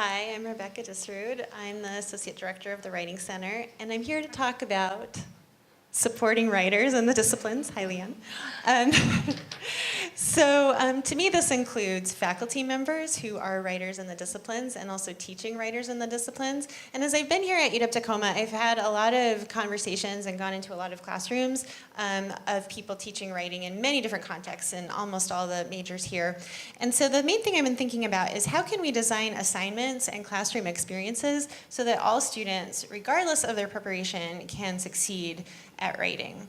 Hi, I'm Rebecca Disrud. I'm the Associate Director of the Writing Center, and I'm here to talk about supporting writers in the disciplines. Hi, Leanne. Um, to me, this includes faculty members who are writers in the disciplines and also teaching writers in the disciplines. And as I've been here at UW-Tacoma, I've had a lot of conversations and gone into a lot of classrooms of people teaching writing in many different contexts in almost all the majors here. And so the main thing I've been thinking about is how can we design assignments and classroom experiences so that all students, regardless of their preparation, can succeed at writing.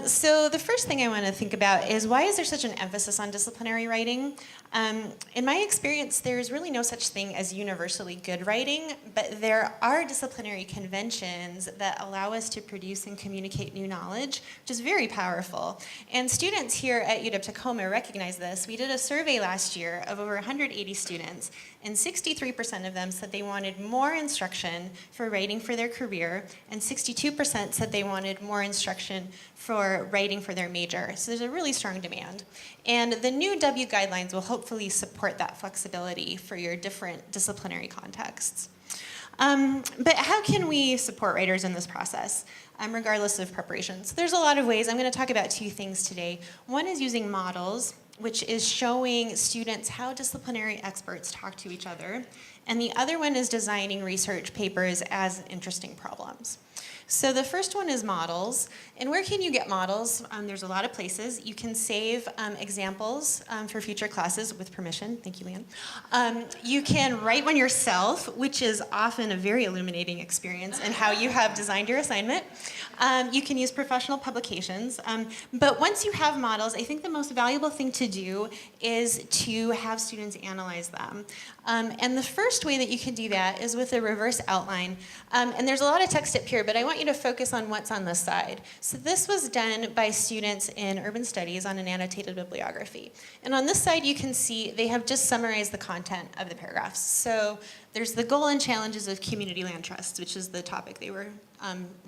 So the first thing I want to think about is why is there such an emphasis on disciplinary writing? In my experience, there's really no such thing as universally good writing, but there are disciplinary conventions that allow us to produce and communicate new knowledge, which is very powerful. And students here at UW-Tacoma recognize this. We did a survey last year of over 180 students, and 63% of them said they wanted more instruction for writing for their career, and 62% said they wanted more instruction for writing for their major. So there's a really strong demand. And the new W guidelines will hopefully support that flexibility for your different disciplinary contexts. But how can we support writers in this process, regardless of preparation? So there's a lot of ways. I'm going to talk about two things today. One is using models, which is showing students how disciplinary experts talk to each other. And the other one is designing research papers as interesting problems. So the first one is models. And where can you get models? There's a lot of places. You can save examples for future classes with permission. Thank you, Leanne. You can write one yourself, which is often a very illuminating experience in how you have designed your assignment. You can use professional publications. But once you have models, I think the most valuable thing to do is to have students analyze them. And the first way that you can do that is with a reverse outline. And there's a lot of text up here, but I want you to focus on what's on this side. So this was done by students in urban studies on an annotated bibliography. And on this side, you can see they have just summarized the content of the paragraphs. So there's the goal and challenges of community land trusts, which is the topic they were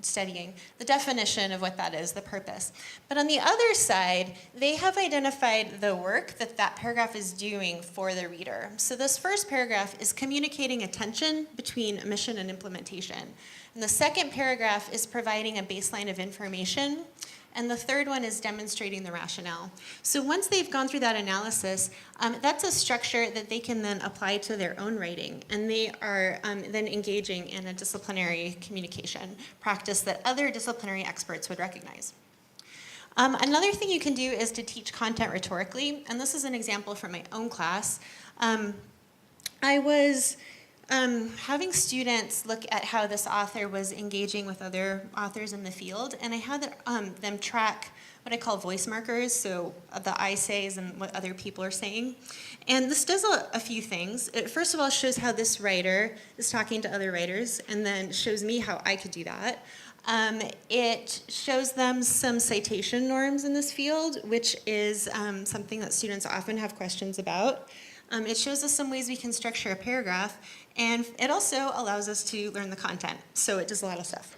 studying, the definition of what that is, the purpose. But on the other side, they have identified the work that that paragraph is doing for the reader. So this first paragraph is communicating a tension between mission and implementation. And the second paragraph is providing a baseline of information. And the third one is demonstrating the rationale. So once they've gone through that analysis, that's a structure that they can then apply to their own writing. And they are then engaging in a disciplinary communication practice that other disciplinary experts would recognize. Another thing you can do is to teach content rhetorically. And this is an example from my own class. I was having students look at how this author was engaging with other authors in the field, and I had them track what I call voice markers, so the I says and what other people are saying. And this does a few things. It first of all shows how this writer is talking to other writers, and then shows me how I could do that. It shows them some citation norms in this field, which is something that students often have questions about. It shows us some ways we can structure a paragraph, and it also allows us to learn the content, so it does a lot of stuff.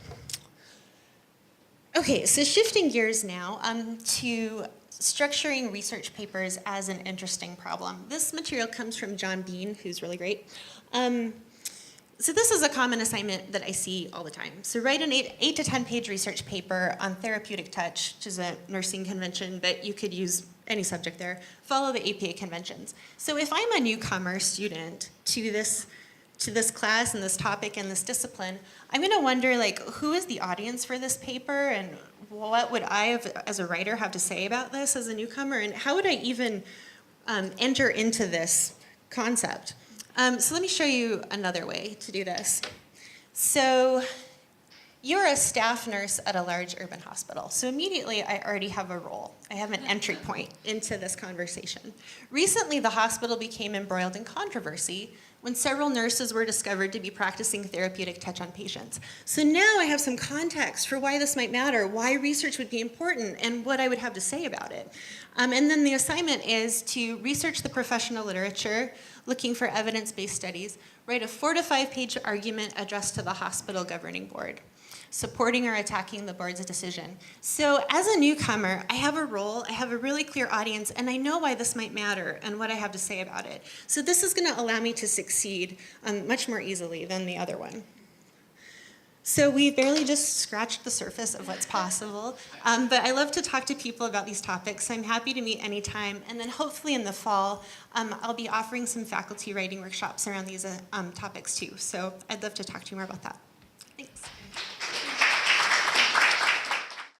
Okay, so shifting gears now to structuring research papers as an interesting problem. This material comes from John Bean, who's really great. So this is a common assignment that I see all the time. So write an 8 to 10 page research paper on therapeutic touch, which is a nursing convention, but you could use any subject there. Follow the APA conventions. So if I'm a newcomer student to this class and this topic and this discipline, I'm going to wonder, like, who is the audience for this paper, and what would I, as a writer, have to say about this as a newcomer, and how would I even enter into this concept? So let me show you another way to do this. So you're a staff nurse at a large urban hospital. So immediately I already have a role. I have an entry point into this conversation. Recently, the hospital became embroiled in controversy when several nurses were discovered to be practicing therapeutic touch on patients. So now I have some context for why this might matter, why research would be important, and what I would have to say about it. And then the assignment is to research the professional literature, looking for evidence-based studies, write a 4 to 5 page argument addressed to the hospital governing board. supporting or attacking the board's decision. So as a newcomer, I have a role, I have a really clear audience, and I know why this might matter and what I have to say about it. So this is going to allow me to succeed much more easily than the other one. So we barely just scratched the surface of what's possible, but I love to talk to people about these topics, so I'm happy to meet anytime. And then hopefully in the fall, I'll be offering some faculty writing workshops around these topics too. So I'd love to talk to you more about that.